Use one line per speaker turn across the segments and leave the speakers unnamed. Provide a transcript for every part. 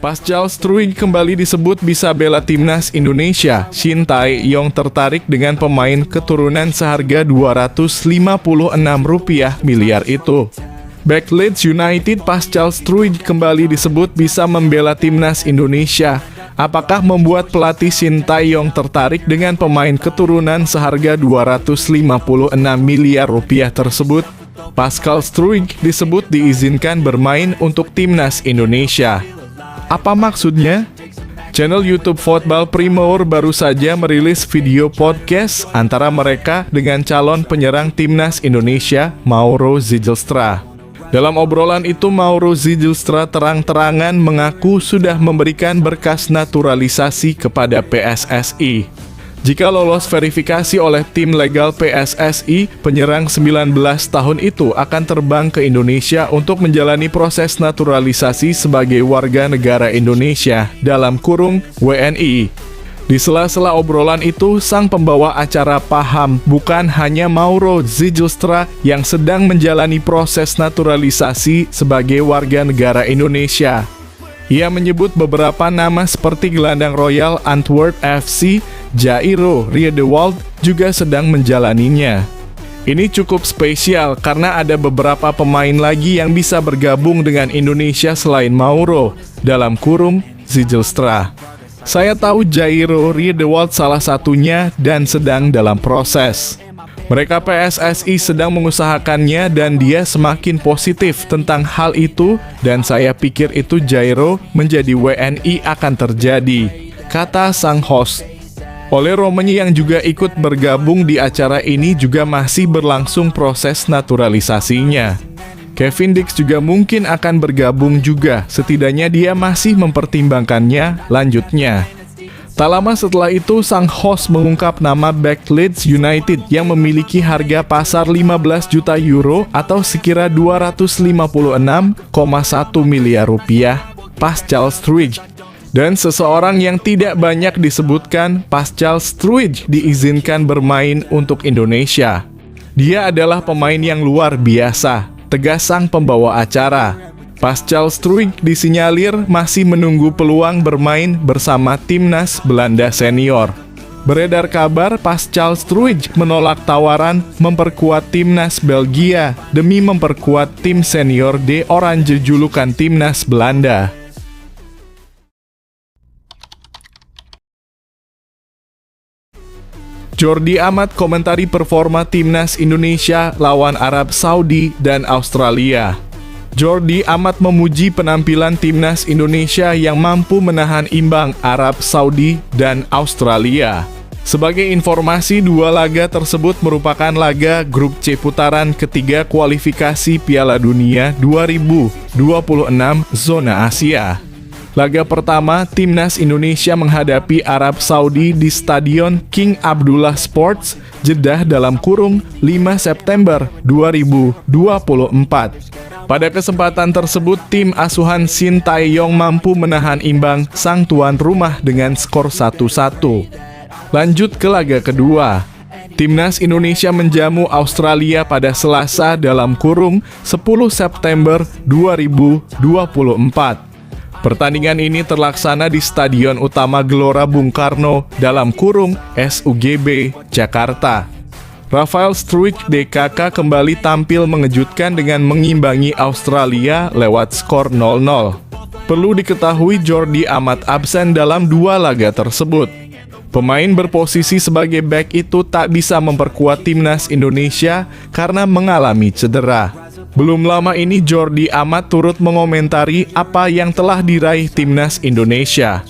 Pascal Struijk kembali disebut bisa bela timnas Indonesia. Shin Tae-yong tertarik dengan pemain keturunan seharga Rp256 miliar itu. Bek Leeds United Pascal Struijk kembali disebut bisa membela timnas Indonesia. Apakah membuat pelatih Shin Tae-yong tertarik dengan pemain keturunan seharga Rp256 miliar tersebut? Pascal Struijk disebut diizinkan bermain untuk timnas Indonesia. Apa maksudnya? Channel YouTube Football Primeur baru saja merilis video podcast antara mereka dengan calon penyerang timnas Indonesia, Mauro Zijlstra. Dalam obrolan itu, Mauro Zijlstra terang-terangan mengaku sudah memberikan berkas naturalisasi kepada PSSI. Jika lolos verifikasi oleh tim legal PSSI, penyerang 19 tahun itu akan terbang ke Indonesia untuk menjalani proses naturalisasi sebagai warga negara Indonesia dalam kurung WNI. Di sela-sela obrolan itu, sang pembawa acara paham bukan hanya Mauro Zijlstra yang sedang menjalani proses naturalisasi sebagai warga negara Indonesia. Ia menyebut beberapa nama seperti gelandang Royal Antwerp FC, Jairo Riedewald juga sedang menjalaninya. Ini cukup spesial karena ada beberapa pemain lagi yang bisa bergabung dengan Indonesia selain Mauro, dalam kurung Zijlstra. Saya tahu Jairo Riedewald salah satunya dan sedang dalam proses. Mereka PSSI sedang mengusahakannya dan dia semakin positif tentang hal itu dan saya pikir itu Jairo menjadi WNI akan terjadi, kata sang host. Oleh Romani yang juga ikut bergabung di acara ini juga masih berlangsung proses naturalisasinya. Kevin Dix juga mungkin akan bergabung juga, setidaknya dia masih mempertimbangkannya lanjutnya. Tak lama setelah itu, sang host mengungkap nama bek Leeds United yang memiliki harga pasar 15 juta euro atau sekira Rp256,1 miliar, Pascal Struijk. Dan seseorang yang tidak banyak disebutkan, Pascal Struijk diizinkan bermain untuk Indonesia. Dia adalah pemain yang luar biasa, tegas sang pembawa acara. Pascal Struijk disinyalir masih menunggu peluang bermain bersama timnas Belanda senior. Beredar kabar Pascal Struijk menolak tawaran memperkuat timnas Belgia demi memperkuat tim senior De Oranje julukan timnas Belanda. Jordi Amat komentari performa timnas Indonesia lawan Arab Saudi dan Australia. Jordi Amat memuji penampilan timnas Indonesia yang mampu menahan imbang Arab Saudi dan Australia. Sebagai informasi, dua laga tersebut merupakan laga grup C putaran ketiga kualifikasi Piala Dunia 2026 zona Asia. Laga pertama, timnas Indonesia menghadapi Arab Saudi di Stadion King Abdullah Sports, Jeddah dalam kurung 5 September 2024. Pada kesempatan tersebut, tim asuhan Shin Tae-yong mampu menahan imbang sang tuan rumah dengan skor 1-1. Lanjut ke laga kedua. Timnas Indonesia menjamu Australia pada Selasa dalam kurung 10 September 2024. Pertandingan ini terlaksana di Stadion Utama Gelora Bung Karno dalam kurung SUGB, Jakarta. Rafael Struijk DKK kembali tampil mengejutkan dengan mengimbangi Australia lewat skor 0-0. Perlu diketahui Jordi Amat absen dalam dua laga tersebut. Pemain berposisi sebagai bek itu tak bisa memperkuat timnas Indonesia karena mengalami cedera. Belum lama ini Jordi Amat turut mengomentari apa yang telah diraih timnas Indonesia.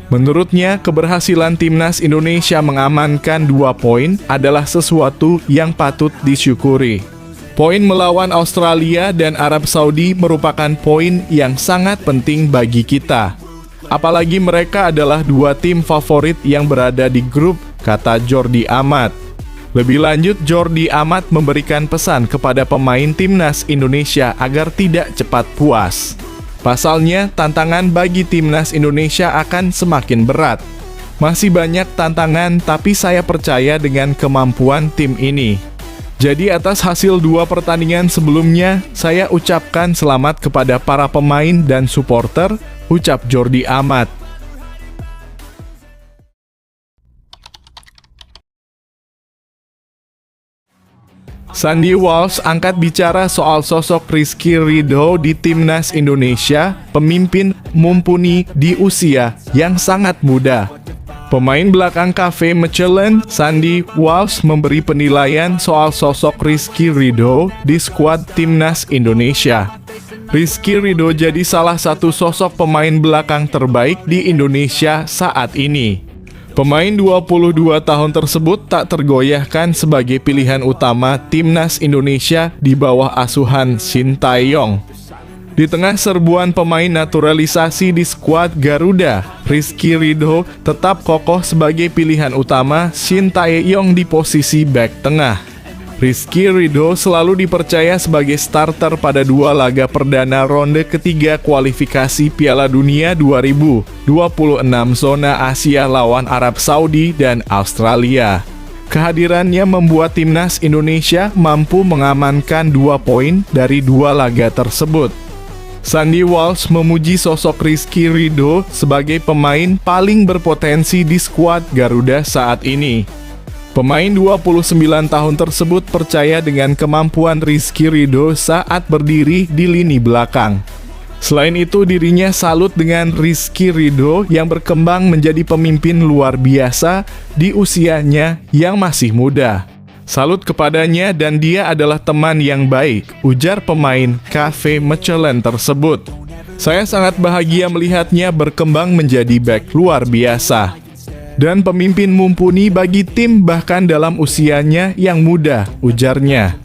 Menurutnya, keberhasilan timnas Indonesia mengamankan 2 poin adalah sesuatu yang patut disyukuri. Poin melawan Australia dan Arab Saudi merupakan poin yang sangat penting bagi kita. Apalagi mereka adalah dua tim favorit yang berada di grup, kata Jordi Amat. Lebih lanjut, Jordi Amat memberikan pesan kepada pemain timnas Indonesia agar tidak cepat puas. Pasalnya, tantangan bagi timnas Indonesia akan semakin berat. Masih banyak tantangan, tapi saya percaya dengan kemampuan tim ini. Jadi atas hasil 2 pertandingan sebelumnya, saya ucapkan selamat kepada para pemain dan supporter, ucap Jordi Amat. Sandy Walsh angkat bicara soal sosok Rizky Ridho di Timnas Indonesia, pemimpin mumpuni di usia yang sangat muda. Pemain belakang Cafe Mechelen, Sandy Walsh memberi penilaian soal sosok Rizky Ridho di skuad Timnas Indonesia. Rizky Ridho jadi salah satu sosok pemain belakang terbaik di Indonesia saat ini. Pemain 22 tahun tersebut tak tergoyahkan sebagai pilihan utama Timnas Indonesia di bawah asuhan Shin Tae-yong. Di tengah serbuan pemain naturalisasi di skuad Garuda, Rizky Ridho tetap kokoh sebagai pilihan utama Shin Tae-yong di posisi bek tengah. Rizky Ridho selalu dipercaya sebagai starter pada 2 laga perdana ronde ketiga kualifikasi Piala Dunia 2026 zona Asia lawan Arab Saudi dan Australia. Kehadirannya membuat Timnas Indonesia mampu mengamankan 2 poin dari 2 laga tersebut. Sandy Walsh memuji sosok Rizky Ridho sebagai pemain paling berpotensi di skuad Garuda saat ini. Pemain 29 tahun tersebut percaya dengan kemampuan Rizky Ridho saat berdiri di lini belakang. Selain itu, dirinya salut dengan Rizky Ridho yang berkembang menjadi pemimpin luar biasa di usianya yang masih muda. Salut kepadanya dan dia adalah teman yang baik, ujar pemain Cafe Mechelen tersebut. Saya sangat bahagia melihatnya berkembang menjadi bek luar biasa dan pemimpin mumpuni bagi tim bahkan dalam usianya yang muda, ujarnya.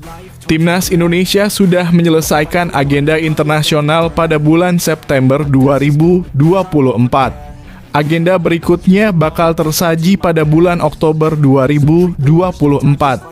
Timnas Indonesia sudah menyelesaikan agenda internasional pada bulan September 2024. Agenda berikutnya bakal tersaji pada bulan Oktober 2024.